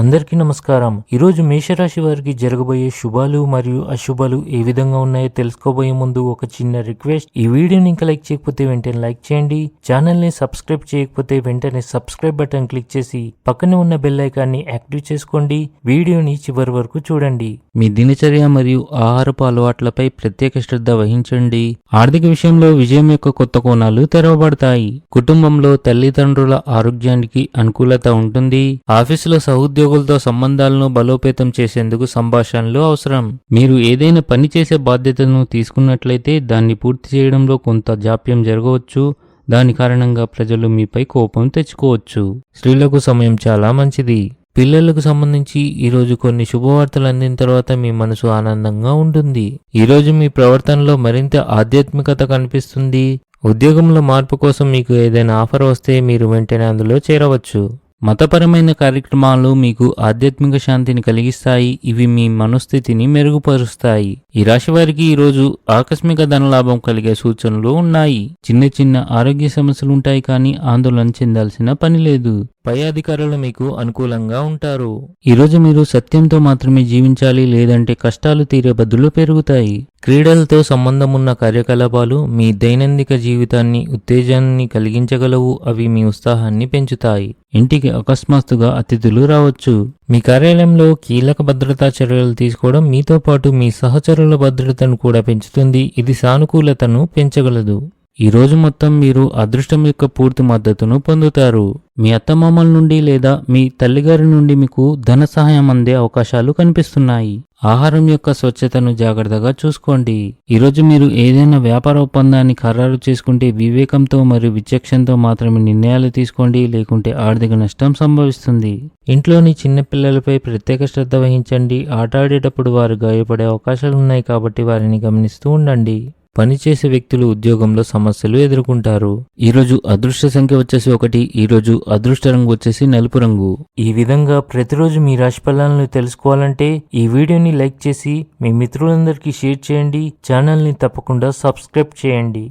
అందరికీ నమస్కారం. ఈరోజు మేషరాశి వారికి జరగబోయే శుభాలు మరియు అశుభాలు ఏ విధంగా ఉన్నాయో తెలుసుకోబోయే ముందు ఒక చిన్న రిక్వెస్ట్. ఈ వీడియోని ఇంకా లైక్ చేయకపోతే వెంటనే లైక్ చేయండి. ఛానల్ ని సబ్స్క్రైబ్ చేయకపోతే వెంటనే సబ్స్క్రైబ్ బటన్ క్లిక్ చేసి పక్కనే ఉన్న బెల్ ఐకాన్ని యాక్టివ్ చేసుకోండి. వీడియోని చివరి వరకు చూడండి. మీ దినచర్య మరియు ఆహారపు అలవాట్లపై ప్రత్యేక శ్రద్ధ వహించండి. ఆర్థిక విషయంలో విజయం యొక్క కొత్త కోణాలు తెరవబడతాయి. కుటుంబంలో తల్లిదండ్రుల ఆరోగ్యానికి అనుకూలత ఉంటుంది. ఆఫీసులో సహోద్యోగులతో సంబంధాలను బలోపేతం చేసేందుకు సంభాషణలు అవసరం. మీరు ఏదైనా పని చేసే బాధ్యతను తీసుకున్నట్లయితే దాన్ని పూర్తి చేయడంలో కొంత జాప్యం జరగవచ్చు. దాని కారణంగా ప్రజలు మీపై కోపం తెచ్చుకోవచ్చు. స్త్రీలకు సమయం చాలా మంచిది. పిల్లలకు సంబంధించి ఈరోజు కొన్ని శుభవార్తలు అందిన తర్వాత మీ మనసు ఆనందంగా ఉంటుంది. ఈరోజు మీ ప్రవర్తనలో మరింత ఆధ్యాత్మికత కనిపిస్తుంది. ఉద్యోగంలో మార్పు కోసం మీకు ఏదైనా ఆఫర్ వస్తే మీరు వెంటనే అందులో చేరవచ్చు. మతపరమైన కార్యక్రమాలు మీకు ఆధ్యాత్మిక శాంతిని కలిగిస్తాయి. ఇవి మీ మనోస్థితిని మెరుగుపరుస్తాయి. ఈ రాశి వారికి ఈరోజు ఆకస్మిక ధనలాభం కలిగే సూచనలు ఉన్నాయి. చిన్న చిన్న ఆరోగ్య సమస్యలు ఉంటాయి, కానీ ఆందోళన చెందాల్సిన పని లేదు. పై అధికారులు మీకు అనుకూలంగా ఉంటారు. ఈరోజు మీరు సత్యంతో మాత్రమే జీవించాలి, లేదంటే కష్టాలు తీరే బదులు పెరుగుతాయి. క్రీడలతో సంబంధం ఉన్న కార్యకలాపాలు మీ దైనందిక జీవితాన్ని ఉత్తేజాన్ని కలిగించగలవు. అవి మీ ఉత్సాహాన్ని పెంచుతాయి. ఇంటికి అకస్మాత్తుగా అతిథులు రావచ్చు. మీ కార్యాలయంలో కీలక భద్రతా చర్యలు తీసుకోవడం మీతో పాటు మీ సహచరుల భద్రతను కూడా పెంచుతుంది. ఇది సానుకూలతను పెంచగలదు. ఈ రోజు మొత్తం మీరు అదృష్టం యొక్క పూర్తి మద్దతును పొందుతారు. మీ అత్తమామల నుండి లేదా మీ తల్లిగారి నుండి మీకు ధన సహాయం అందే అవకాశాలు కనిపిస్తున్నాయి. ఆహారం యొక్క స్వచ్ఛతను జాగ్రత్తగా చూసుకోండి. ఈరోజు మీరు ఏదైనా వ్యాపార ఒప్పందాన్ని ఖరారు చేసుకుంటే వివేకంతో మరియు విచక్షణతో మాత్రమే నిర్ణయాలు తీసుకోండి, లేకుంటే ఆర్థిక నష్టం సంభవిస్తుంది. ఇంట్లోని చిన్నపిల్లలపై ప్రత్యేక శ్రద్ధ వహించండి. ఆట ఆడేటప్పుడు వారు గాయపడే అవకాశాలు ఉన్నాయి, కాబట్టి వారిని గమనిస్తూ ఉండండి. పనిచేసే వ్యక్తులు ఉద్యోగంలో సమస్యలు ఎదుర్కొంటారు. ఈరోజు అదృష్ట సంఖ్య వచ్చేసి 1. ఈరోజు అదృష్ట రంగు వచ్చేసి నలుపు రంగు. ఈ విధంగా ప్రతిరోజు మీ రాశి ఫలాలను తెలుసుకోవాలంటే ఈ వీడియోని లైక్ చేసి మీ మిత్రులందరికీ షేర్ చేయండి. ఛానల్ని తప్పకుండా సబ్స్క్రైబ్ చేయండి.